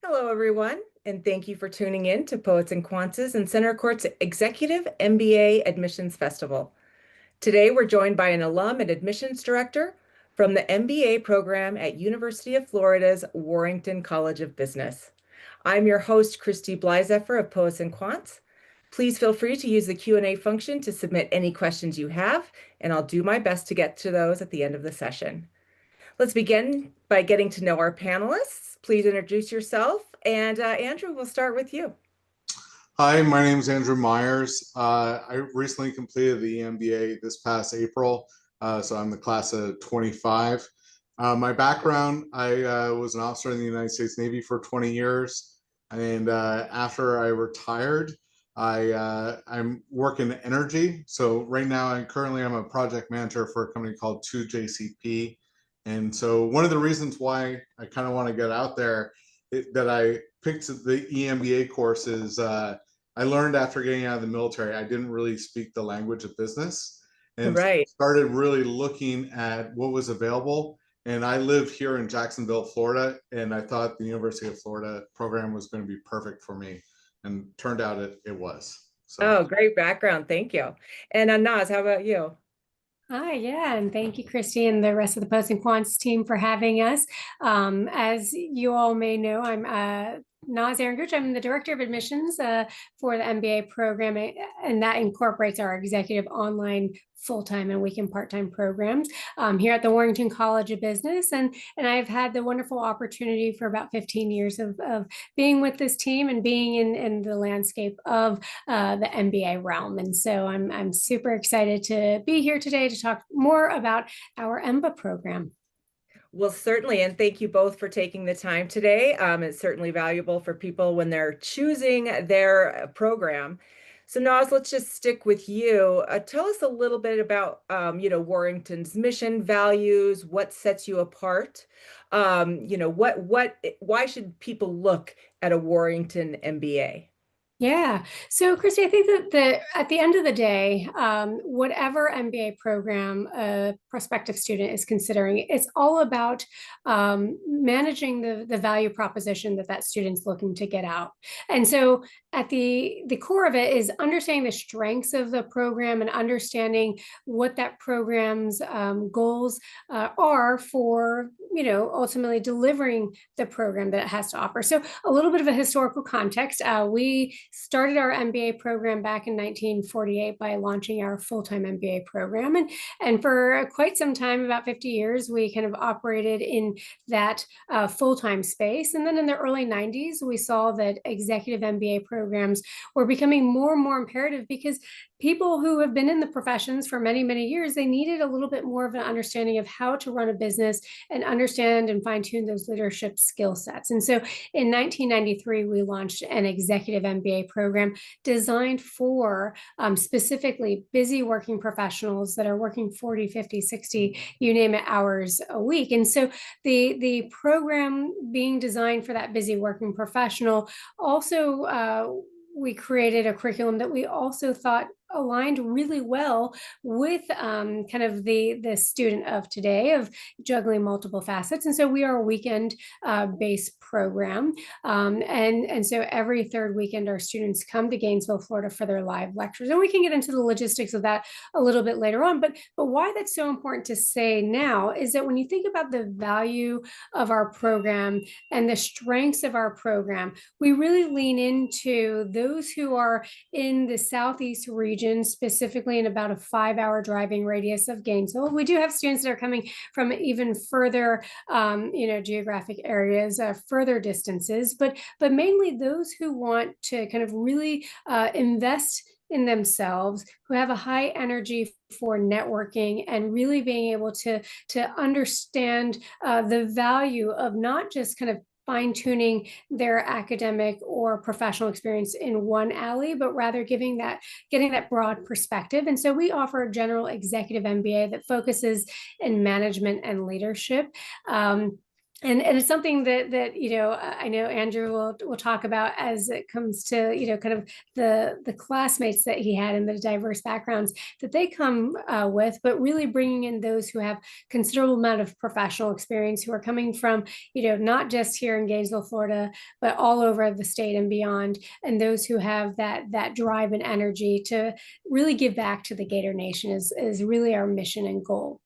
Hello, everyone, and thank you for tuning in to Poets&Quants and Center Court's Executive MBA Admissions Festival. Today, we're joined by an alum and admissions director from the MBA program at University of Florida's Warrington College of Business. I'm your host, Christy Blyzeffer of Poets&Quants. Please feel free to use the Q&A function to submit any questions you have, and I'll do my best to get to those at the end of the session. Let's begin by getting to know our panelists. Please introduce yourself. And Andrew, we'll start with you. Hi, my name is Andrew Myers. I recently completed the EMBA this past April, so I'm the class of 25. My background, I was an officer in the United States Navy for 20 years, and after I retired, I'm working in energy. So right now, I'm a project manager for a company called 2JCP. And so one of the reasons why I kind of want to get out there that I picked the EMBA course is I learned after getting out of the military, I didn't really speak the language of business, and Right. started really looking at what was available. And I live here in Jacksonville, Florida, and I thought the University of Florida program was going to be perfect for me, and turned out it was. So. Oh, great background. Thank you. And Naz, how about you? Hi, yeah, and thank you, Christy, and the rest of the Poets&Quants team for having us. As you all may know, I'm Naz Aranguch. I'm the Director of Admissions for the MBA program, and that incorporates our executive online full-time and weekend part-time programs here at the Warrington College of Business. And I've had the wonderful opportunity for about 15 years of being with this team and being in the landscape of the MBA realm. And so I'm super excited to be here today to talk more about our EMBA program. Well, certainly, and thank you both for taking the time today. It's certainly valuable for people when they're choosing their program. So Naz, let's just stick with you. Tell us a little bit about, Warrington's mission, values, what sets you apart. Why should people look at a Warrington MBA? Yeah. So, Christy, I think that at the end of the day, whatever MBA program a prospective student is considering, it's all about managing the value proposition that student's looking to get out. And so, at the core of it is understanding the strengths of the program and understanding what that program's goals are for, ultimately delivering the program that it has to offer. So, a little bit of a historical context. We started our MBA program back in 1948 by launching our full-time MBA program. And for quite some time, about 50 years, we kind of operated in that full-time space. And then in the early 90s, we saw that executive MBA programs were becoming more and more imperative because people who have been in the professions for many, many years, they needed a little bit more of an understanding of how to run a business and understand and fine-tune those leadership skill sets. And so in 1993, we launched an executive MBA program designed for specifically busy working professionals that are working 40, 50, 60, you name it, hours a week. And so the program being designed for that busy working professional also we created a curriculum that we also thought aligned really well with kind of the student of today of juggling multiple facets. And so we are a weekend based program. And so every third weekend, our students come to Gainesville, Florida for their live lectures. And we can get into the logistics of that a little bit later on. But why that's so important to say now is that when you think about the value of our program and the strengths of our program, we really lean into those who are in the Southeast region, specifically in about a 5-hour driving radius of Gainesville. We do have students that are coming from even further, geographic areas, further distances, but mainly those who want to kind of really invest in themselves, who have a high energy for networking and really being able to understand the value of not just kind of fine-tuning their academic or professional experience in one alley, but rather getting that broad perspective. And so we offer a general executive MBA that focuses in management and leadership. And it's something that I know Andrew will talk about as it comes to kind of the classmates that he had and the diverse backgrounds that they come with, but really bringing in those who have considerable amount of professional experience, who are coming from not just here in Gainesville, Florida, but all over the state and beyond, and those who have that drive and energy to really give back to the Gator Nation is really our mission and goal.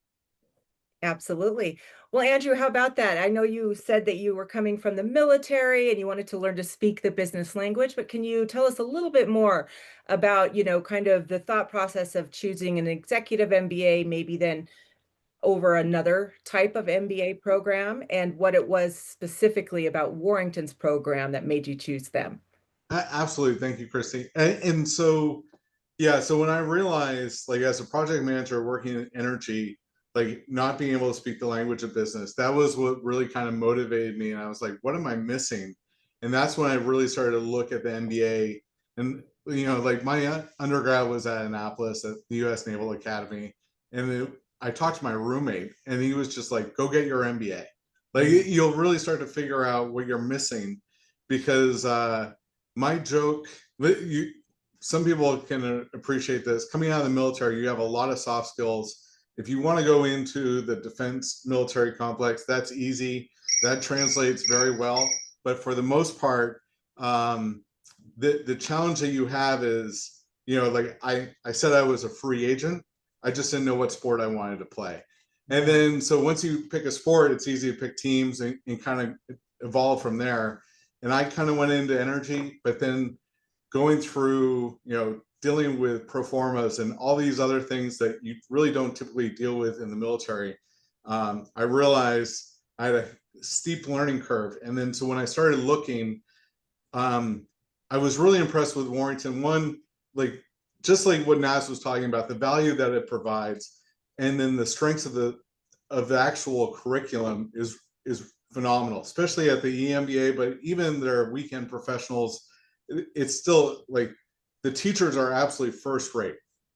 Absolutely. Well, Andrew, how about that? I know you said that you were coming from the military and you wanted to learn to speak the business language, but can you tell us a little bit more about, kind of the thought process of choosing an executive MBA, maybe then over another type of MBA program, and what it was specifically about Warrington's program that made you choose them? Absolutely. Thank you, Christy. And so, yeah, so when I realized, like, as a project manager working in energy, like not being able to speak the language of business, that was what really kind of motivated me. And I was like, what am I missing? And that's when I really started to look at the MBA. And, like my undergrad was at Annapolis at the US Naval Academy. And I talked to my roommate, and he was just like, go get your MBA. Like, you'll really start to figure out what you're missing, because my joke, some people can appreciate this. Coming out of the military, you have a lot of soft skills. If you want to go into the defense military complex, that's easy. That translates very well. But for the most part, the challenge that you have is, like I said, I was a free agent. I just didn't know what sport I wanted to play. And then, so once you pick a sport, it's easy to pick teams and kind of evolve from there. And I kind of went into energy, but then going through, dealing with pro formas and all these other things that you really don't typically deal with in the military, I realized I had a steep learning curve. And then, so when I started looking, I was really impressed with Warrington. One, like, just like what Naz was talking about, the value that it provides, and then the strengths of the actual curriculum is phenomenal, especially at the EMBA, but even their weekend professionals, it's still like the teachers are absolutely first rate,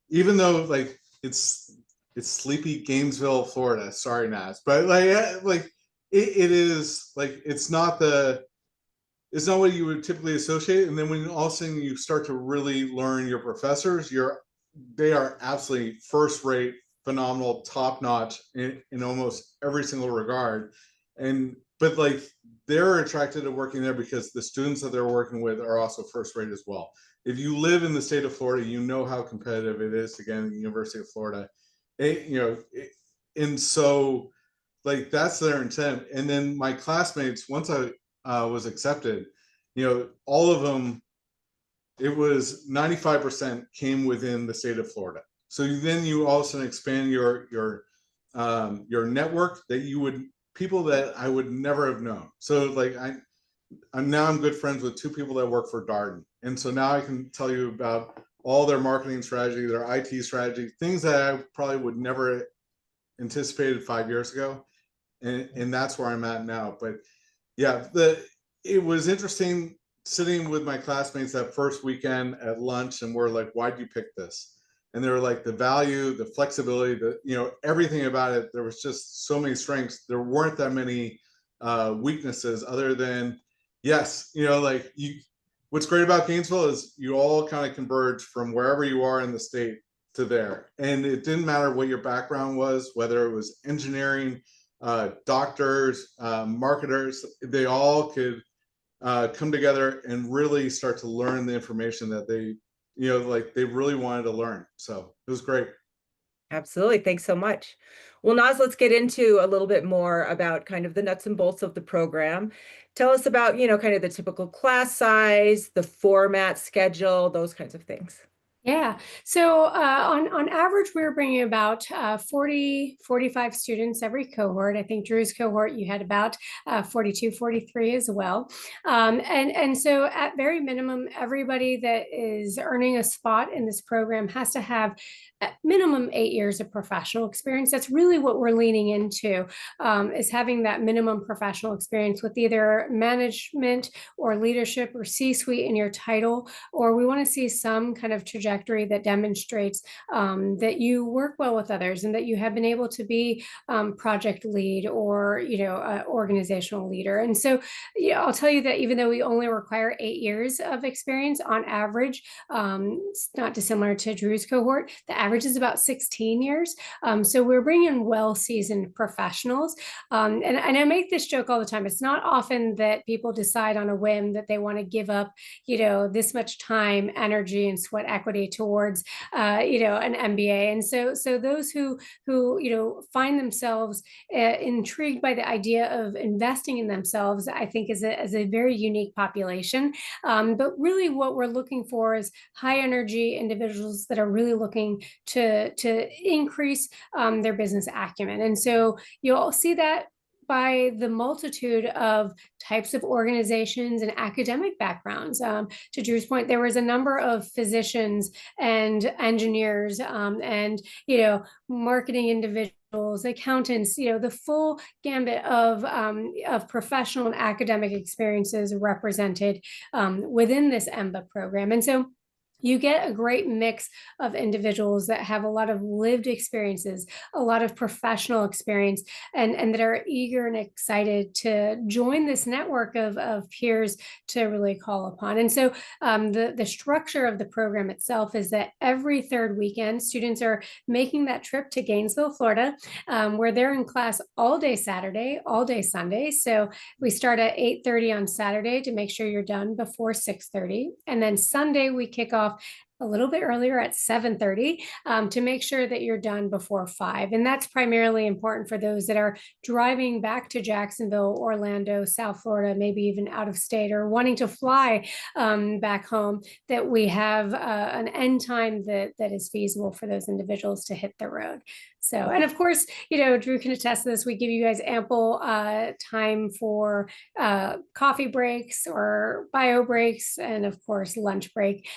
even though like it's sleepy Gainesville, Florida. Sorry, Naz, but like it is like it's not what you would typically associate. And then when all of a sudden you start to really learn your professors, they are absolutely first rate, phenomenal, top notch in almost every single regard. But like they're attracted to working there because the students that they're working with are also first rate as well. If you live in the state of Florida, you know how competitive it is to get in the University of Florida. And so like that's their intent. And then my classmates, once I was accepted, all of them, it was 95% came within the state of Florida. So then you also expand your network, that people that I would never have known. So like I'm good friends with two people that work for Darden. And so now I can tell you about all their marketing strategy, their IT strategy, things that I probably would never anticipated 5 years ago. And that's where I'm at now. But yeah, it was interesting sitting with my classmates that first weekend at lunch, and we're like, why'd you pick this? And they were like, the value, the flexibility, everything about it. There was just so many strengths. There weren't that many weaknesses, other than, yes, what's great about Gainesville is you all kind of converge from wherever you are in the state to there. And it didn't matter what your background was, whether it was engineering, doctors, marketers, they all could come together and really start to learn the information that they really wanted to learn. So it was great. Absolutely. Thanks so much. Well, Naz, let's get into a little bit more about kind of the nuts and bolts of the program. Tell us about, kind of the typical class size, the format, schedule, those kinds of things. Yeah. So on average, we're bringing about 45 students every cohort. I think Drew's cohort, you had about 42, 43 as well. And so at very minimum, everybody that is earning a spot in this program has to have at minimum 8 years of professional experience. That's really what we're leaning into, is having that minimum professional experience with either management or leadership or C-suite in your title, or we want to see some kind of trajectory trajectory that demonstrates that you work well with others and that you have been able to be project lead or, organizational leader. And so, I'll tell you that even though we only require 8 years of experience on average, it's not dissimilar to Drew's cohort, the average is about 16 years. So we're bringing well-seasoned professionals. And I make this joke all the time. It's not often that people decide on a whim that they want to give up, this much time, energy, and sweat equity towards, an MBA. And so those who find themselves intrigued by the idea of investing in themselves, I think is a very unique population. But really what we're looking for is high energy individuals that are really looking to increase their business acumen. And so you'll see that by the multitude of types of organizations and academic backgrounds. To Drew's point, there was a number of physicians and engineers and marketing individuals, accountants, the full gambit of professional and academic experiences represented within this EMBA program. And so you get a great mix of individuals that have a lot of lived experiences, a lot of professional experience, and that are eager and excited to join this network of peers to really call upon. And so the structure of the program itself is that every third weekend, students are making that trip to Gainesville, Florida, where they're in class all day Saturday, all day Sunday. So we start at 8:30 on Saturday to make sure you're done before 6:30. And then Sunday, we kick off a little bit earlier at 7:30 to make sure that you're done before 5. And that's primarily important for those that are driving back to Jacksonville, Orlando, South Florida, maybe even out of state, or wanting to fly back home, that we have an end time that is feasible for those individuals to hit the road. So, and of course, Drew can attest to this. We give you guys ample time for coffee breaks or bio breaks, and of course, lunch break,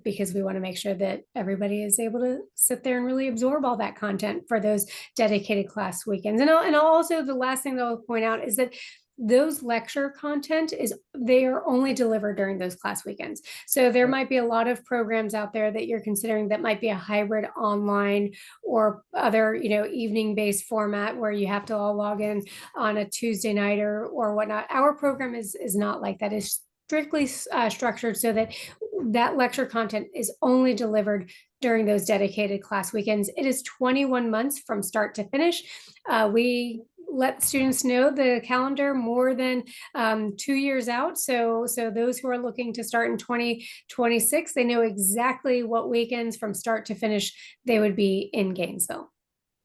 because we want to make sure that everybody is able to sit there and really absorb all that content for those dedicated class weekends. And also, the last thing that I'll point out is that those lecture content they are only delivered during those class weekends. So there might be a lot of programs out there that you're considering that might be a hybrid online or other, evening-based format where you have to all log in on a Tuesday night or whatnot. Our program is not like that. It's strictly structured so that lecture content is only delivered during those dedicated class weekends. It is 21 months from start to finish. We let students know the calendar more than 2 years out. So those who are looking to start in 2026, they know exactly what weekends from start to finish they would be in Gainesville.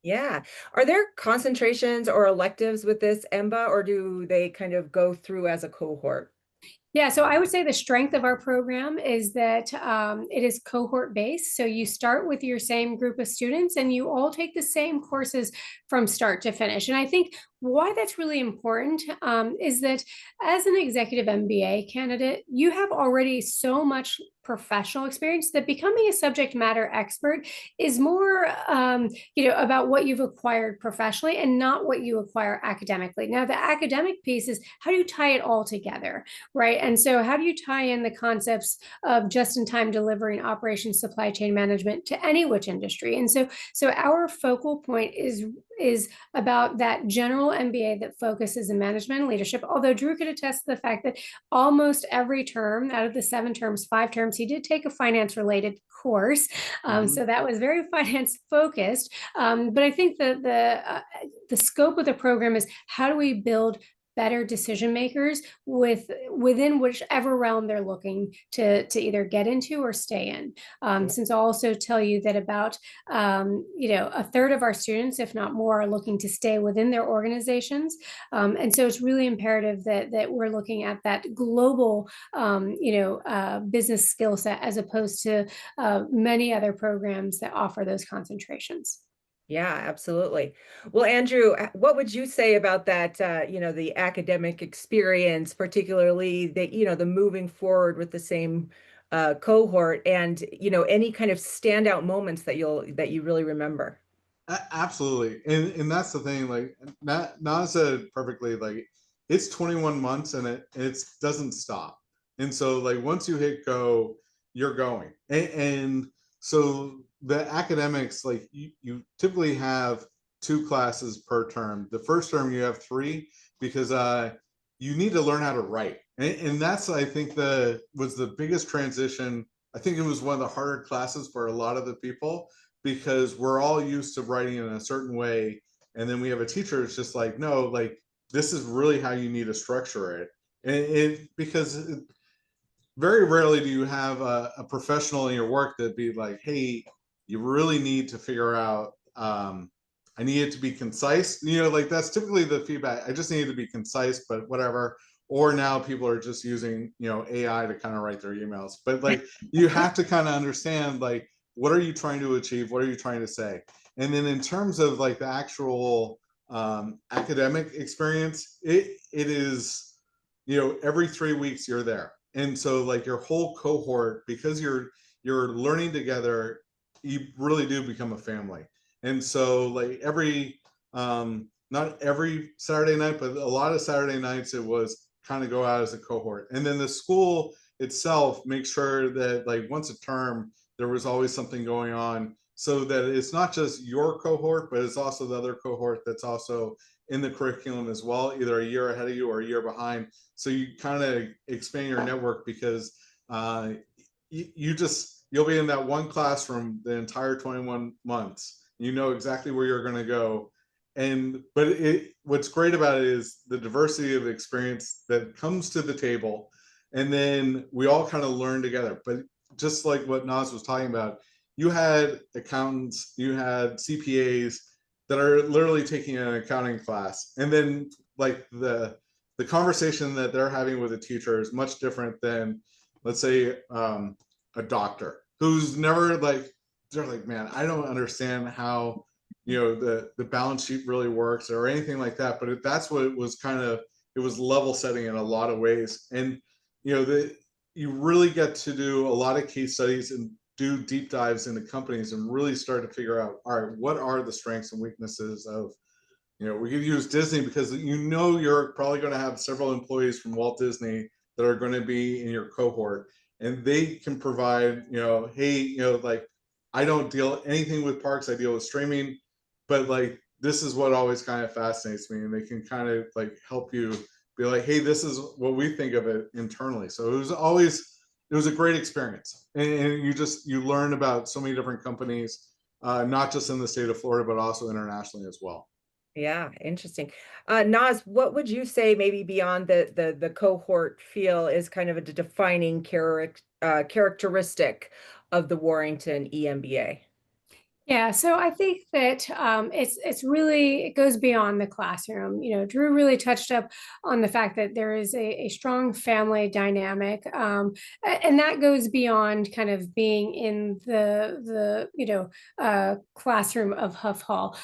Yeah. Are there concentrations or electives with this EMBA, or do they kind of go through as a cohort? Yeah, so I would say the strength of our program is that it is cohort based. So you start with your same group of students and you all take the same courses from start to finish. And I think why that's really important is that as an executive MBA candidate, you have already so much professional experience that becoming a subject matter expert is more, about what you've acquired professionally and not what you acquire academically. Now, the academic piece is how do you tie it all together, right? And so how do you tie in the concepts of just-in-time delivery and operations supply chain management to any which industry? And so our focal point is about that general MBA that focuses in management and leadership. Although Drew could attest to the fact that almost every term out of the 7 terms, 5 terms, he did take a finance related course. So that was very finance focused. But I think the scope of the program is how do we build better decision makers within whichever realm they're looking to either get into or stay in. Since I'll also tell you that about a third of our students, if not more, are looking to stay within their organizations. And so it's really imperative that we're looking at that global business skill set as opposed to many other programs that offer those concentrations. Yeah, absolutely. Well, Andrew, what would you say about that, the academic experience, particularly the moving forward with the same cohort and, any kind of standout moments that you really remember? Absolutely. And that's the thing, like Nana said perfectly, like it's 21 months and it doesn't stop. And so like once you hit go, you're going. And so the academics, like you typically have 2 classes per term. The first term you have 3 because you need to learn how to write, and that's, I think, was the biggest transition. I think it was one of the harder classes for a lot of the people because we're all used to writing in a certain way, and then we have a teacher that's just like, no, like this is really how you need to structure it, and because very rarely do you have a professional in your work that be like, hey, you really need to figure out, I need it to be concise. Like that's typically the feedback. I just need it to be concise, but whatever. Or now people are just using, AI to kind of write their emails. But like you have to kind of understand, like, what are you trying to achieve? What are you trying to say? And then in terms of like the actual academic experience, it is, every 3 weeks you're there. And so like your whole cohort, because you're learning together, you really do become a family. And so like not every Saturday night, but a lot of Saturday nights it was kind of go out as a cohort. And then the school itself makes sure that like once a term there was always something going on, so that it's not just your cohort, but it's also the other cohort that's also in the curriculum as well, either a year ahead of you or a year behind. So you kind of expand your network because you'll be in that one classroom the entire 21 months. You know exactly where you're going to go. But what's great about it is the diversity of experience that comes to the table, and then we all kind of learn together. But just like what Naz was talking about, you had accountants, you had CPAs that are literally taking an accounting class, and then like the conversation that they're having with a teacher is much different than, let's say, a doctor who's never like, they're like, man, I don't understand how the balance sheet really works or anything like that. But that's what it was kind of, it was level setting in a lot of ways. And you really get to do a lot of case studies and do deep dives into companies and really start to figure out, all right, what are the strengths and weaknesses of, we could use Disney because you're probably going to have several employees from Walt Disney that are going to be in your cohort, and they can provide, hey, like, I don't deal anything with parks, I deal with streaming, but like this is what always kind of fascinates me, and they can kind of like help you be like, hey, this is what we think of it internally. So it was a great experience, and you learn about so many different companies, not just in the state of Florida, but also internationally as well. Yeah, interesting. Naz, what would you say maybe beyond the cohort feel is kind of a defining characteristic of the Warrington EMBA? Yeah, so I think that it's really, it goes beyond the classroom. Drew really touched up on the fact that there is a strong family dynamic, and that goes beyond kind of being in the classroom of Huff Hall.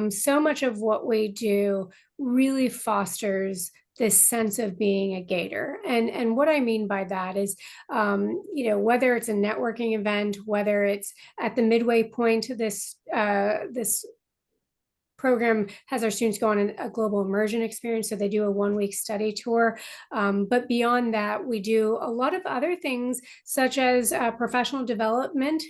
So much of what we do really fosters this sense of being a Gator. And what I mean by that is, whether it's a networking event, whether it's at the midway point, this program has our students go on a global immersion experience. So they do a 1-week study tour. But beyond that, we do a lot of other things, such as professional development,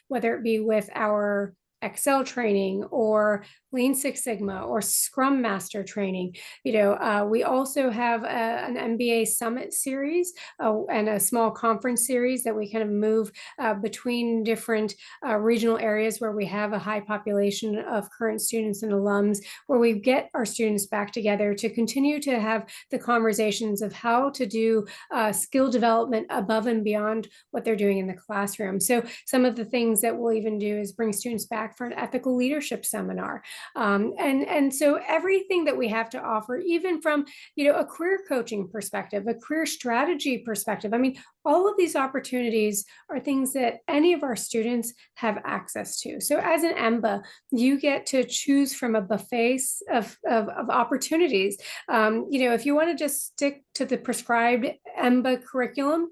whether it be with our Excel training or Lean Six Sigma or Scrum Master training. We also have an MBA Summit series and a small conference series that we kind of move between different regional areas where we have a high population of current students and alums, where we get our students back together to continue to have the conversations of how to do skill development above and beyond what they're doing in the classroom. So some of the things that we'll even do is bring students back for an ethical leadership seminar. And so everything that we have to offer, even from, a career coaching perspective, a career strategy perspective, I mean, all of these opportunities are things that any of our students have access to. So as an EMBA, you get to choose from a buffet of opportunities. If you want to just stick to the prescribed EMBA curriculum,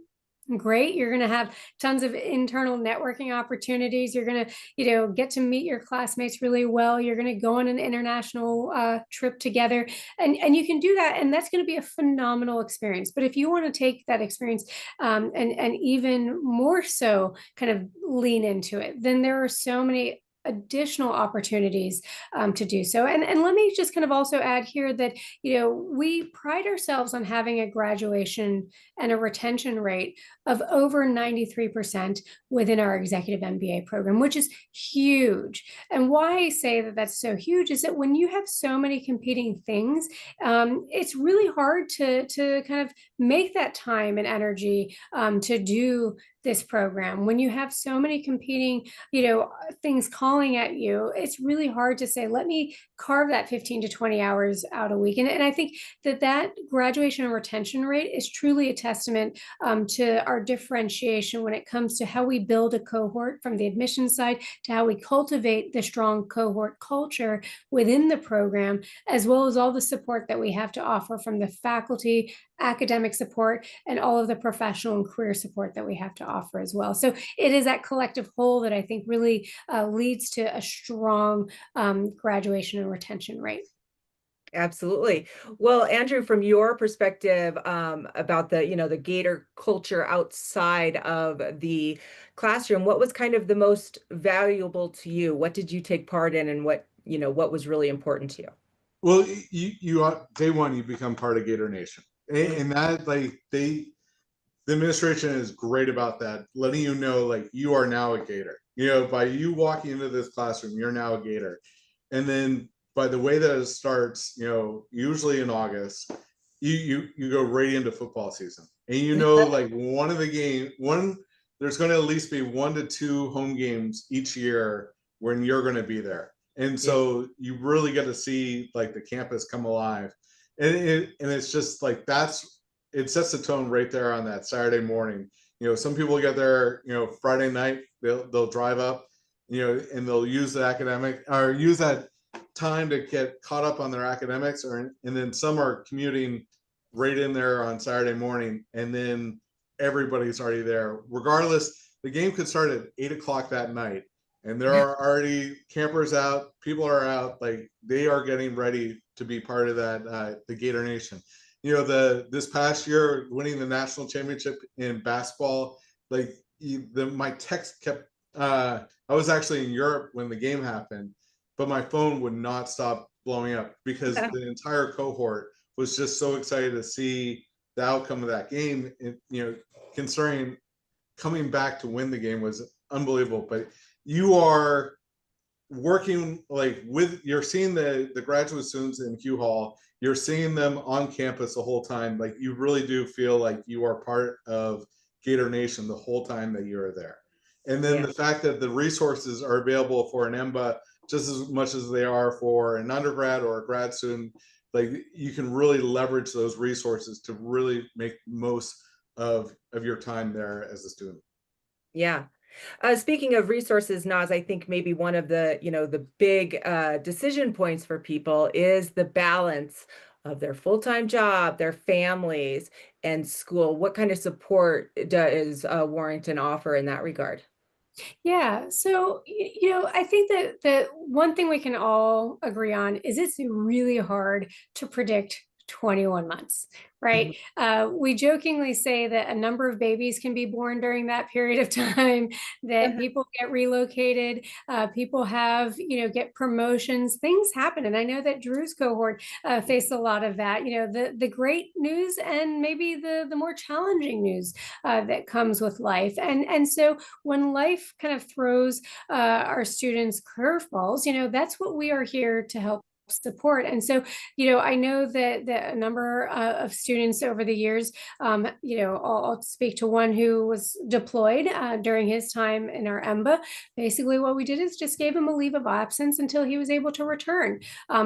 great. You're going to have tons of internal networking opportunities. You're going to, get to meet your classmates really well. You're going to go on an international trip together, and you can do that, and that's going to be a phenomenal experience. But if you want to take that experience and even more so kind of lean into it, then there are so many additional opportunities to do so. And let me just kind of also add here that, we pride ourselves on having a graduation and a retention rate of over 93% within our executive MBA program, which is huge. And why I say that that's so huge is that when you have so many competing things, it's really hard to kind of make that time and energy to do this program. When you have so many competing, things calling at you, it's really hard to say, let me carve that 15 to 20 hours out a week. And I think that graduation and retention rate is truly a testament to our differentiation when it comes to how we build a cohort from the admission side to how we cultivate the strong cohort culture within the program, as well as all the support that we have to offer from the faculty, academic support, and all of the professional and career support that we have to offer as well. So it is that collective whole that I think really leads to a strong graduation and retention rate. Absolutely. Well, Andrew, from your perspective about the Gator culture outside of the classroom, what was kind of the most valuable to you? What did you take part in, and what was really important to you? Well, you day one, you become part of Gator Nation, and that the administration is great about that, letting you know like you are now a Gator. By you walking into this classroom, you're now a Gator, and then by the way that it starts, usually in August, you go right into football season, and like there's going to at least be 1 to 2 home games each year when you're going to be there. And so you really get to see like the campus come alive, and it's just like it sets the tone right there on that Saturday morning. Some people get there, Friday night, they'll drive up, and they'll use the academic or use that time to get caught up on their academics, and then some are commuting right in there on Saturday morning, and then everybody's already there. Regardless, the game could start at 8 o'clock that night, and there are already campers out, people are out, like they are getting ready to be part of that the Gator Nation. This past year, winning the national championship in basketball, like my text kept I was actually in Europe when the game happened, but my phone would not stop blowing up because the entire cohort was just so excited to see the outcome of that game. Considering coming back to win the game was unbelievable. But you are working you're seeing the graduate students in Q Hall, you're seeing them on campus the whole time. Like you really do feel like you are part of Gator Nation the whole time that you're there. And then the fact that the resources are available for an EMBA just as much as they are for an undergrad or a grad student, like you can really leverage those resources to really make most of your time there as a student. Yeah. Speaking of resources, Naz, I think maybe one of the big decision points for people is the balance of their full-time job, their families, and school. What kind of support does Warrington offer in that regard? Yeah. So, I think that one thing we can all agree on is it's really hard to predict 21 months, right? We jokingly say that a number of babies can be born during that period of time, that people get relocated, people have, get promotions, things happen. And I know that Drew's cohort faced a lot of that, the great news and maybe the more challenging news that comes with life. And so when life kind of throws our students curveballs, that's what we are here to help support. And so, I know that a number of students over the years, I'll speak to one who was deployed during his time in our EMBA. Basically, what we did is just gave him a leave of absence until he was able to return.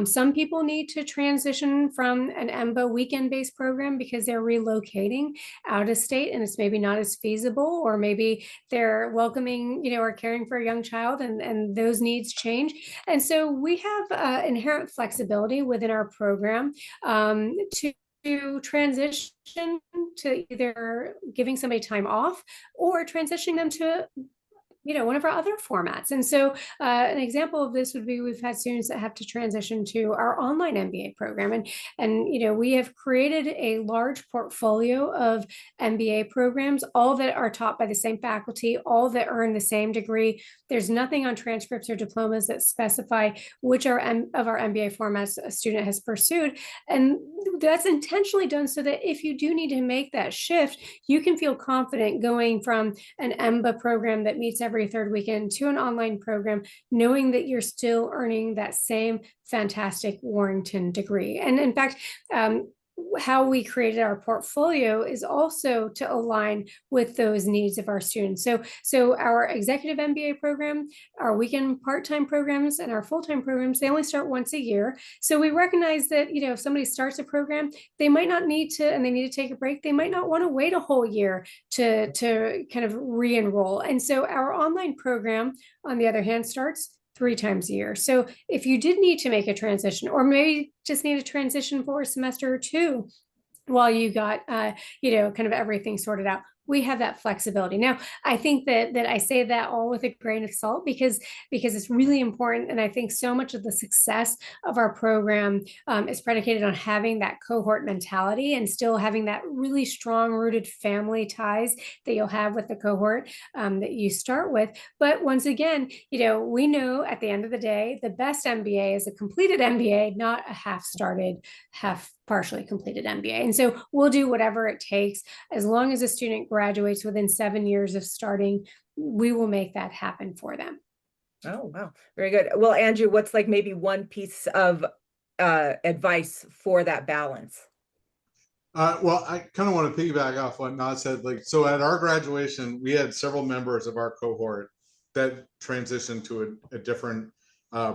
Some people need to transition from an EMBA weekend-based program because they're relocating out of state and it's maybe not as feasible, or maybe they're welcoming, or caring for a young child and those needs change. And so we have inherent flexibility within our program to transition to either giving somebody time off or transitioning them to one of our other formats. And so an example of this would be we've had students that have to transition to our online MBA program. And we have created a large portfolio of MBA programs, all that are taught by the same faculty, all that earn the same degree. There's nothing on transcripts or diplomas that specify which of our MBA formats a student has pursued. And that's intentionally done so that if you do need to make that shift, you can feel confident going from an EMBA program that meets every third weekend to an online program, knowing that you're still earning that same fantastic Warrington degree. And in fact, how we created our portfolio is also to align with those needs of our students. So our executive MBA program, our weekend part-time programs, and our full-time programs, they only start once a year. So we recognize that, if somebody starts a program, they might not need to, and they need to take a break, they might not want to wait a whole year to kind of re-enroll. And so our online program, on the other hand, starts 3 times a year. So if you did need to make a transition, or maybe just need a transition for a semester or 2 while you got, kind of everything sorted out, we have that flexibility. Now, I think that I say that all with a grain of salt because it's really important. And I think so much of the success of our program is predicated on having that cohort mentality and still having that really strong rooted family ties that you'll have with the cohort that you start with. But once again, we know at the end of the day, the best MBA is a completed MBA, not a half-started, partially completed MBA. And so we'll do whatever it takes. As long as a student graduates within 7 years of starting, we will make that happen for them. Oh, wow. Very good. Well, Andrew, what's like maybe one piece of advice for that balance? Well, I kind of want to piggyback off what Naz said. So at our graduation, we had several members of our cohort that transitioned to a different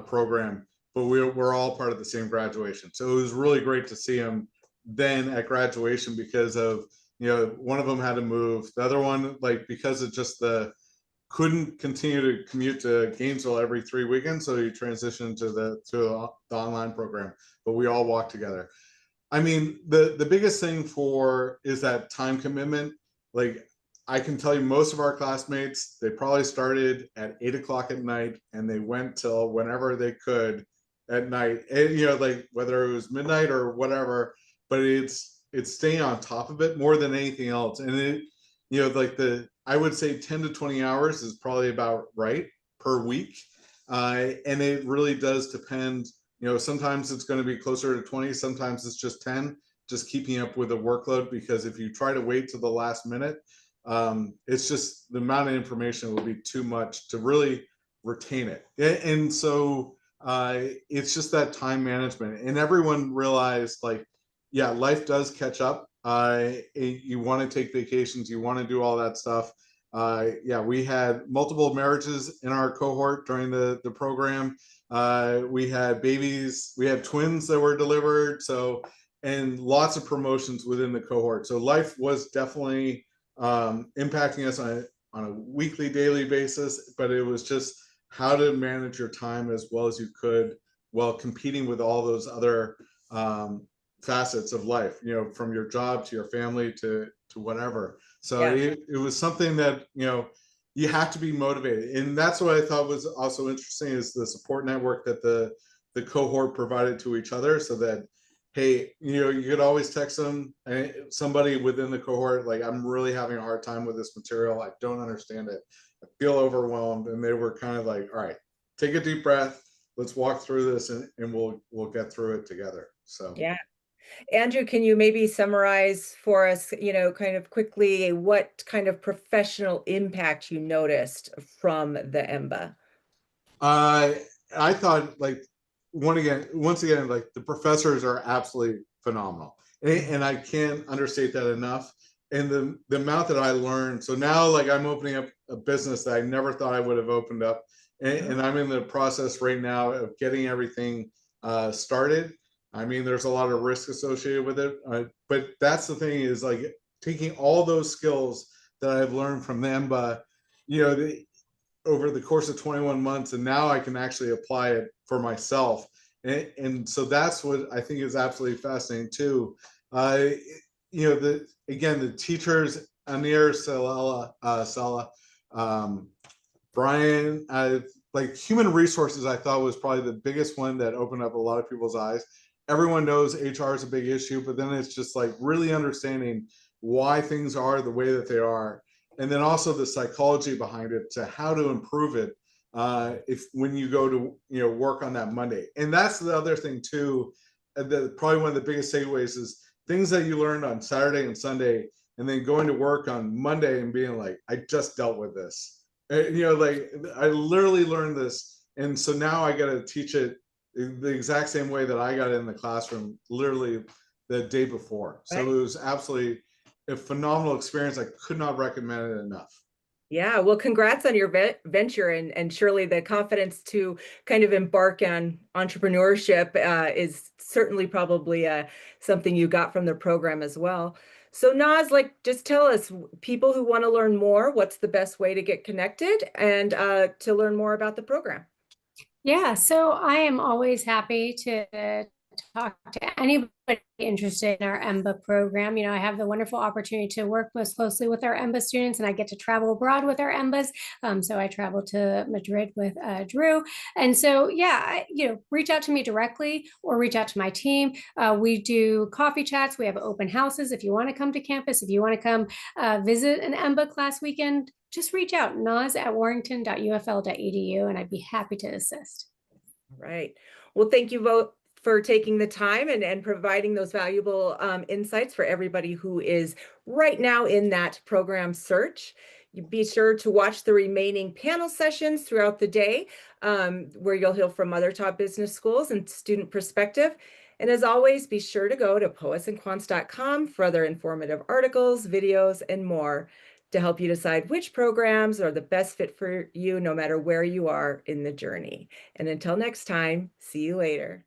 program, but we're all part of the same graduation. So it was really great to see them then at graduation because of, one of them had to move. The other one, because of just couldn't continue to commute to Gainesville every 3 weekends, so he transitioned to the online program. But we all walked together. I mean, the biggest thing is that time commitment. I can tell you, most of our classmates, they probably started at 8 o'clock at night and they went till whenever they could at night. And whether it was midnight or whatever, but it's staying on top of it more than anything else. And I would say 10 to 20 hours is probably about right per week. And it really does depend. Sometimes it's going to be closer to 20, sometimes it's just 10, just keeping up with the workload, because if you try to wait to the last minute, it's just the amount of information will be too much to really retain it. And so it's just that time management. And everyone realized, life does catch up. You want to take vacations, you want to do all that stuff. We had multiple marriages in our cohort during the program. We had babies, we had twins that were delivered, and lots of promotions within the cohort. So life was definitely impacting us on a weekly, daily basis, but it was just how to manage your time as well as you could while competing with all those other facets of life, from your job to your family to whatever. So it was something that, you have to be motivated. And that's what I thought was also interesting, is the support network that the cohort provided to each other, so that, hey, you could always text them, somebody within the cohort, I'm really having a hard time with this material. I don't understand it. I feel overwhelmed. And they were kind of all right, take a deep breath. Let's walk through this and we'll get through it together. So, yeah. Andrew, can you maybe summarize for us, kind of quickly, what kind of professional impact you noticed from the EMBA? I thought, once again, the professors are absolutely phenomenal. And I can't understate that enough. And the amount that I learned. So now, I'm opening up a business that I never thought I would have opened up. And I'm in the process right now of getting everything started. I mean, there's a lot of risk associated with it, but that's the thing, is taking all those skills that I've learned from the EMBA, over the course of 21 months, and now I can actually apply it for myself. And so that's what I think is absolutely fascinating too. the teachers, Anir, Sala, Brian, like human resources, I thought was probably the biggest one that opened up a lot of people's eyes. Everyone knows HR is a big issue, but then it's just like really understanding why things are the way that they are, and then also the psychology behind it to how to improve it if when you go to work on that Monday. And that's the other thing too. Probably one of the biggest takeaways is things that you learned on Saturday and Sunday, and then going to work on Monday and being like, I just dealt with this. Like I literally learned this, and so now I got to teach it the exact same way that I got it in the classroom, literally the day before. So Right. it was absolutely a phenomenal experience. I could not recommend it enough. Yeah, well, congrats on your venture, and surely the confidence to kind of embark on entrepreneurship is certainly probably something you got from the program as well. So Naz, like, just tell us, people who want to learn more, what's the best way to get connected and to learn more about the program? Yeah, so I am always happy to talk to anybody interested in our EMBA program. I have the wonderful opportunity to work most closely with our EMBA students, and I get to travel abroad with our EMBAs. So I travel to Madrid with Drew. And so, yeah, reach out to me directly or reach out to my team. We do coffee chats. We have open houses. If you want to come to campus, if you want to come visit an EMBA class weekend, just reach out, naz@warrington.ufl.edu, and I'd be happy to assist. All right. Well, thank you both for taking the time and providing those valuable insights for everybody who is right now in that program search. You be sure to watch the remaining panel sessions throughout the day, where you'll hear from other top business schools and student perspective. And as always, be sure to go to poetsandquants.com for other informative articles, videos, and more to help you decide which programs are the best fit for you, no matter where you are in the journey. And until next time, see you later.